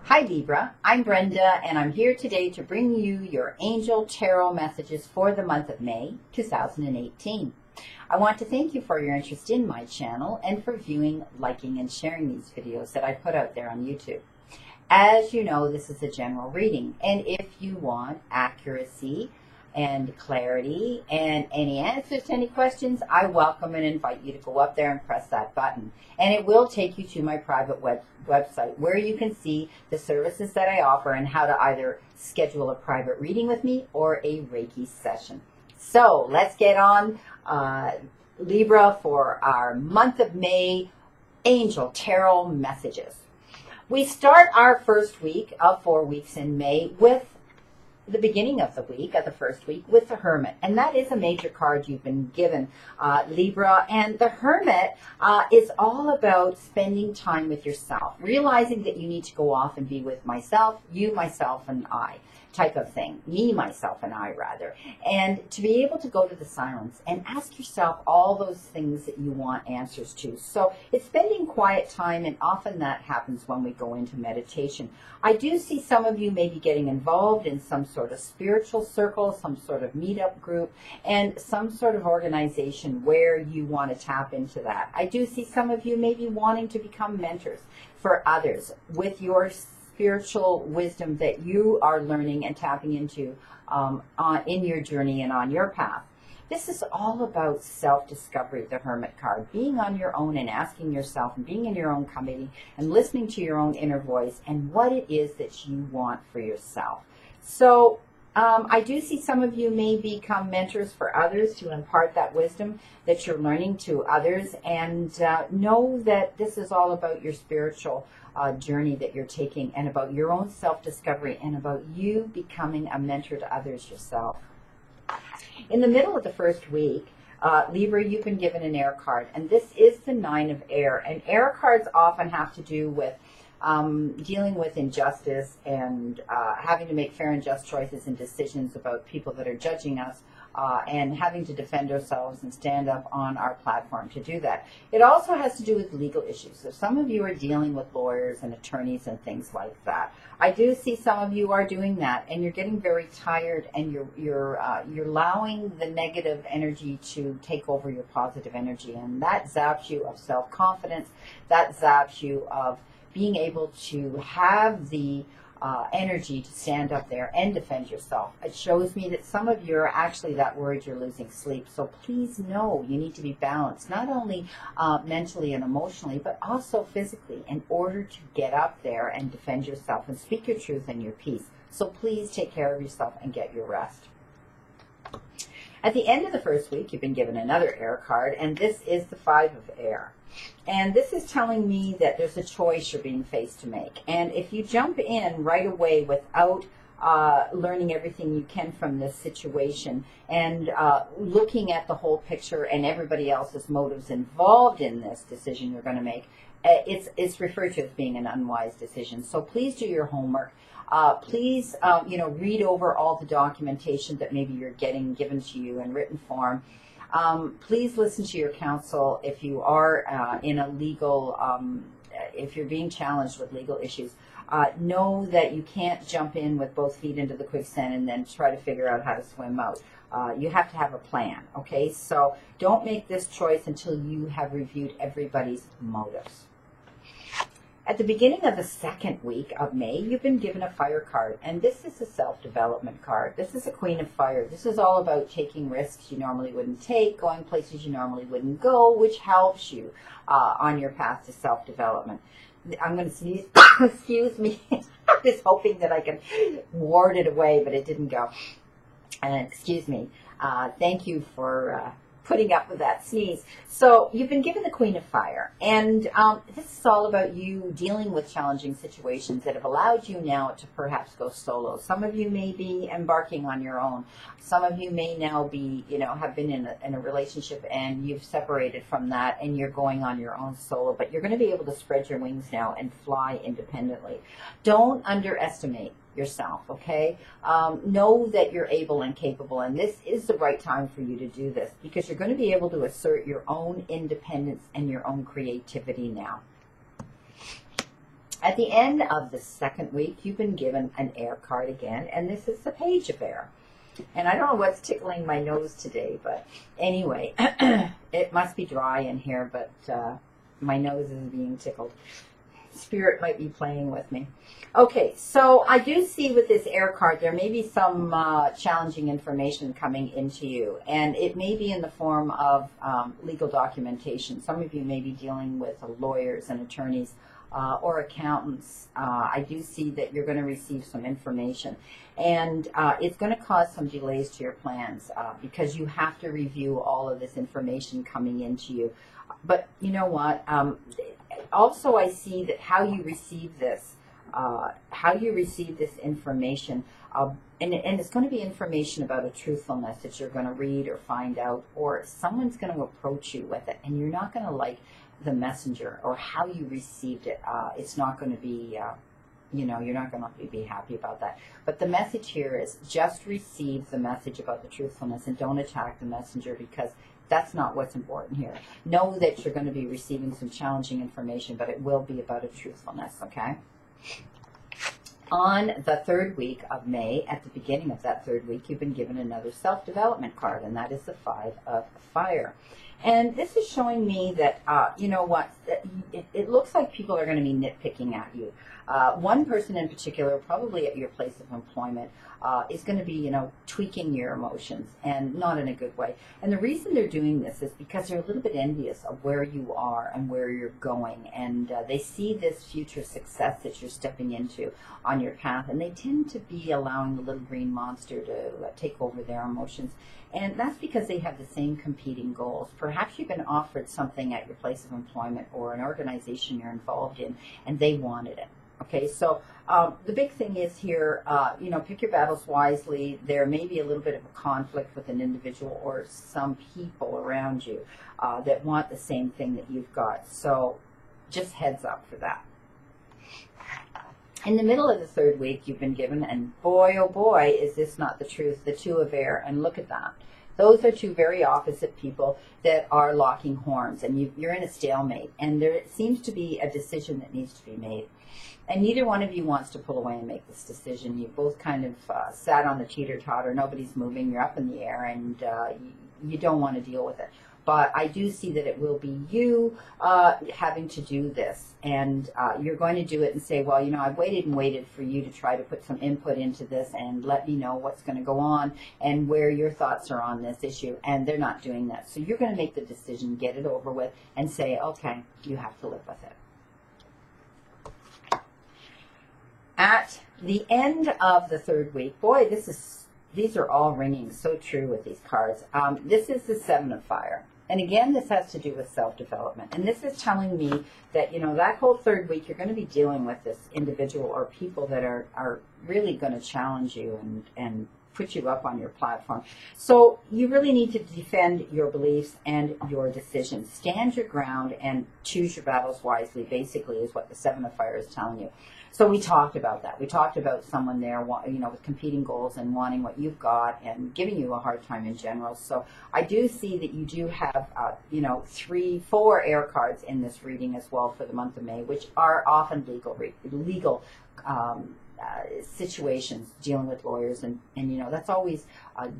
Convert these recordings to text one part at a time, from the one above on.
Hi Libra, I'm Brenda and I'm here today to bring you your angel tarot messages for the month of May 2018. I want to thank you for your interest in my channel and for viewing, liking, and sharing these videos that I put out there on YouTube. As you know, this is a general reading, and if you want accuracy and clarity and any answers to any questions, I welcome and invite you to go up there and press that button. And it will take you to my private website where you can see the services that I offer and how to either schedule a private reading with me or a Reiki session. So let's get on Libra for our month of May angel tarot messages. We start our first week of 4 weeks in May with the beginning of the week, of the first week, with the Hermit. And that is a major card you've been given, Libra. And the Hermit is all about spending time with yourself, realizing that you need to go off and be with myself, you, myself, and I type of thing. Me, myself, and I, rather. And to be able to go to the silence and ask yourself all those things that you want answers to. So it's spending quiet time, and often that happens when we go into meditation. I do see some of you maybe getting involved in some sort of spiritual circle, some sort of meetup group, and some sort of organization where you want to tap into that. I do see some of you maybe wanting to become mentors for others with your spiritual wisdom that you are learning and tapping into in your journey and on your path. This is all about self-discovery, the Hermit card, being on your own and asking yourself and being in your own company and listening to your own inner voice and what it is that you want for yourself. So I do see some of you may become mentors for others to impart that wisdom that you're learning to others, and know that this is all about your spiritual journey that you're taking and about your own self-discovery and about you becoming a mentor to others yourself. In the middle of the first week, Libra, you've been given an air card, and this is the 9 of air. And air cards often have to do with dealing with injustice and having to make fair and just choices and decisions about people that are judging us, and having to defend ourselves and stand up on our platform to do that. It also has to do with legal issues. So some of you are dealing with lawyers and attorneys and things like that. I do see some of you are doing that, and you're getting very tired, and you're allowing the negative energy to take over your positive energy, and that zaps you of self-confidence. That zaps you of being able to have the energy to stand up there and defend yourself. It shows me that some of you are actually that worried you're losing sleep. So please know you need to be balanced, not only mentally and emotionally, but also physically, in order to get up there and defend yourself and speak your truth and your peace. So please take care of yourself and get your rest. At the end of the first week, you've been given another air card, and this is the 5 of air. And this is telling me that there's a choice you're being faced to make. And if you jump in right away without learning everything you can from this situation and looking at the whole picture and everybody else's motives involved in this decision you're going to make, it's referred to as being an unwise decision. So please do your homework. Please, read over all the documentation that maybe you're getting given to you in written form. Please listen to your counsel if you are in a legal, if you're being challenged with legal issues. Know that you can't jump in with both feet into the quicksand and then try to figure out how to swim out. You have to have a plan, okay? So don't make this choice until you have reviewed everybody's motives. At the beginning of the second week of May, you've been given a fire card, and this is a self-development card. This is a Queen of Fire. This is all about taking risks you normally wouldn't take, going places you normally wouldn't go, which helps you on your path to self-development. I'm going to sneeze. Excuse me. I was hoping that I could ward it away, but it didn't go. Excuse me. Thank you for putting up with that sneeze. So you've been given the Queen of Fire, and this is all about you dealing with challenging situations that have allowed you now to perhaps go solo. Some of you may be embarking on your own. Some of you may now be, have been in a relationship and you've separated from that and you're going on your own solo, but you're going to be able to spread your wings now and fly independently. Don't underestimate yourself, okay? Know that you're able and capable, and this is the right time for you to do this because you're going to be able to assert your own independence and your own creativity now. At the end of the second week, you've been given an air card again, and this is the Page of Air. And I don't know what's tickling my nose today, but anyway, it must be dry in here, but my nose is being tickled. Spirit might be playing with me. Okay, so I do see with this air card, there may be some challenging information coming into you, and it may be in the form of legal documentation. Some of you may be dealing with lawyers and attorneys or accountants. I do see that you're going to receive some information, and it's going to cause some delays to your plans because you have to review all of this information coming into you. But you know what? Also, I see that how you receive this information, and it's going to be information about a truthfulness that you're going to read or find out, or someone's going to approach you with it, and you're not going to like the messenger or how you received it. It's not going to be, you're not going to be happy about that. But the message here is just receive the message about the truthfulness and don't attack the messenger, because that's not what's important here. Know that you're going to be receiving some challenging information, but it will be about a truthfulness, okay? On the third week of May, at the beginning of that third week, you've been given another self-development card, and that is the Five of Fire. And this is showing me that, you know what, it looks like people are going to be nitpicking at you. One person in particular, probably at your place of employment, is going to be, tweaking your emotions, and not in a good way. And the reason they're doing this is because they're a little bit envious of where you are and where you're going. And they see this future success that you're stepping into on your path. And they tend to be allowing the little green monster to take over their emotions. And that's because they have the same competing goals. Perhaps you've been offered something at your place of employment or an organization you're involved in, and they wanted it. Okay, so the big thing is here, pick your battles wisely. There may be a little bit of a conflict with an individual or some people around you that want the same thing that you've got. So just heads up for that. In the middle of the third week, you've been given, and boy, oh boy, is this not the truth, the Two of Air. And look at that. Those are two very opposite people that are locking horns, and you're in a stalemate. And there seems to be a decision that needs to be made. And neither one of you wants to pull away and make this decision. You both kind of sat on the teeter-totter. Nobody's moving. You're up in the air, and you don't want to deal with it. But I do see that it will be you having to do this. And you're going to do it and say, well, I've waited and waited for you to try to put some input into this and let me know what's going to go on and where your thoughts are on this issue. And they're not doing that. So you're going to make the decision, get it over with, and say, okay, you have to live with it. At the end of the third week, boy, these are all ringing so true with these cards. This is the Seven of Fire. And again, this has to do with self-development. And this is telling me that, that whole third week, you're going to be dealing with this individual or people that are really going to challenge you and put you up on your platform. So you really need to defend your beliefs and your decisions. Stand your ground and choose your battles wisely, basically, is what the Seven of Fire is telling you. So we talked about that. We talked about someone there, with competing goals and wanting what you've got and giving you a hard time in general. So I do see that you do have, 3, 4 air cards in this reading as well for the month of May, which are often legal situations, dealing with lawyers, and that's always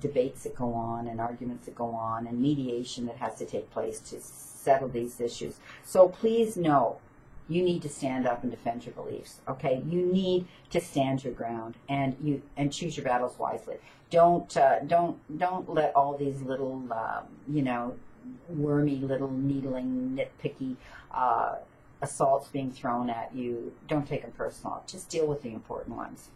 debates that go on and arguments that go on and mediation that has to take place to settle these issues. So please know, you need to stand up and defend your beliefs. Okay, you need to stand your ground and choose your battles wisely. Don't let all these little wormy little needling nitpicky assaults being thrown at you. Don't take them personal. Just deal with the important ones.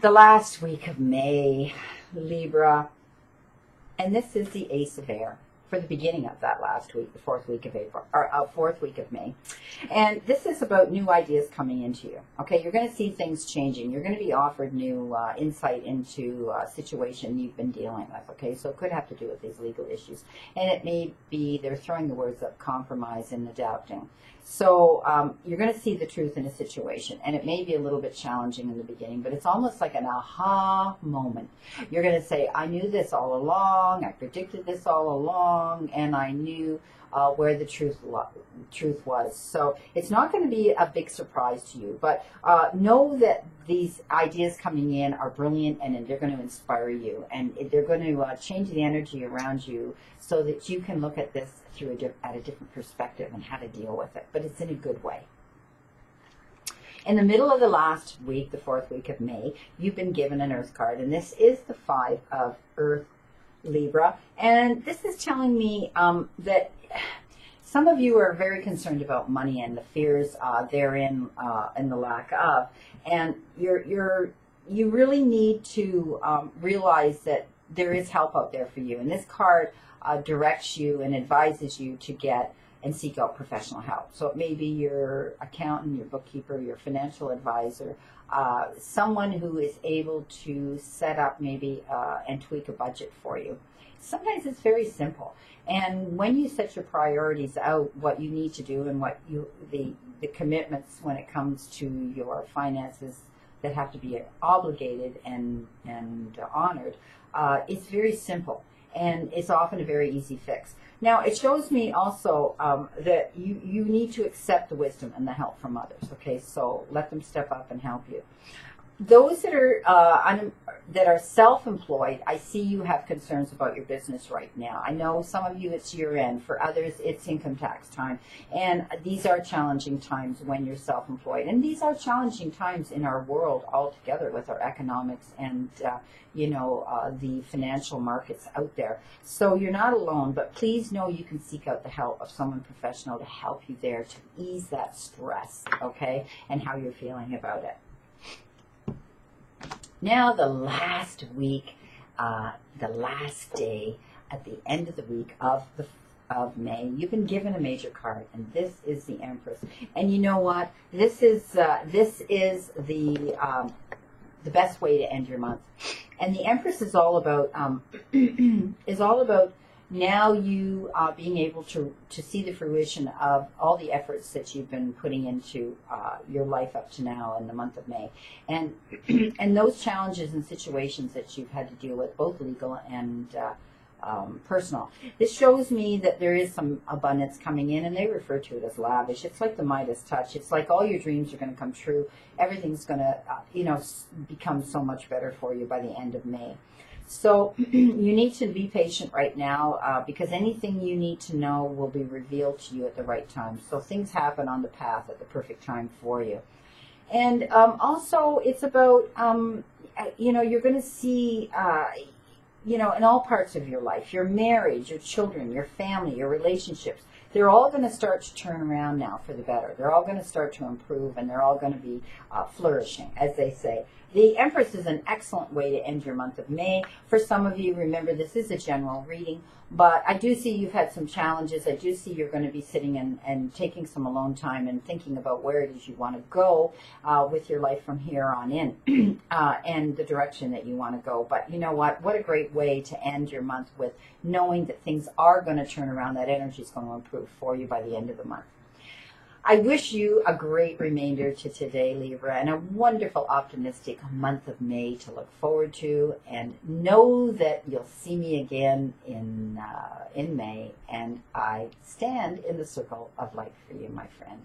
The last week of May, Libra, and this is the Ace of Air. For the beginning of that last week, the fourth week of April, or fourth week of May. And this is about new ideas coming into you. Okay, you're going to see things changing. You're going to be offered new insight into a situation you've been dealing with. Okay, so it could have to do with these legal issues. And it may be, they're throwing the words up, compromise and adapting. So you're going to see the truth in a situation, and it may be a little bit challenging in the beginning, but it's almost like an aha moment. You're going to say, I knew this all along, I predicted this all along, and I knew where the truth was. So it's not going to be a big surprise to you, but know that these ideas coming in are brilliant, and they're going to inspire you, and they're going to change the energy around you so that you can look at this through at a different perspective and how to deal with it, but it's in a good way. In the middle of the last week, the 4th week of May, you've been given an Earth card, and this is the 5 of Earth, Libra, and this is telling me that some of you are very concerned about money and the fears therein and the lack of, and you really need to realize that there is help out there for you, and this card directs you and advises you to get and seek out professional help. So it may be your accountant, your bookkeeper, your financial advisor, someone who is able to set up maybe and tweak a budget for you. Sometimes it's very simple. And when you set your priorities out, what you need to do and what the commitments when it comes to your finances that have to be obligated and honored, it's very simple. And it's often a very easy fix. Now, it shows me also that you need to accept the wisdom and the help from others, okay? So let them step up and help you. Those that are self-employed, I see you have concerns about your business right now. I know some of you it's year end. For others, it's income tax time. And these are challenging times when you're self-employed. And these are challenging times in our world altogether with our economics and, the financial markets out there. So you're not alone, but please know you can seek out the help of someone professional to help you there to ease that stress, okay, and how you're feeling about it. Now the last week, the last day at the end of the week of May, you've been given a major card, and this is the Empress. And you know what? This is the best way to end your month. And the Empress is all about now you being able to see the fruition of all the efforts that you've been putting into your life up to now in the month of May, and those challenges and situations that you've had to deal with, both legal and personal. This shows me that there is some abundance coming in, and they refer to it as lavish. It's like the Midas touch. It's like all your dreams are going to come true. Everything's going to, become so much better for you by the end of May. So you need to be patient right now because anything you need to know will be revealed to you at the right time. So things happen on the path at the perfect time for you. And also it's about, you're going to see, in all parts of your life, your marriage, your children, your family, your relationships, they're all going to start to turn around now for the better. They're all going to start to improve, and they're all going to be flourishing, as they say. The Empress is an excellent way to end your month of May. For some of you, remember, this is a general reading, but I do see you've had some challenges. I do see you're going to be sitting and taking some alone time and thinking about where it is you want to go with your life from here on in and the direction that you want to go. But you know what? What a great way to end your month with knowing that things are going to turn around. That energy is going to improve for you by the end of the month. I wish you a great remainder to today, Libra, and a wonderful, optimistic month of May to look forward to. And know that you'll see me again in May, and I stand in the circle of light for you, my friend.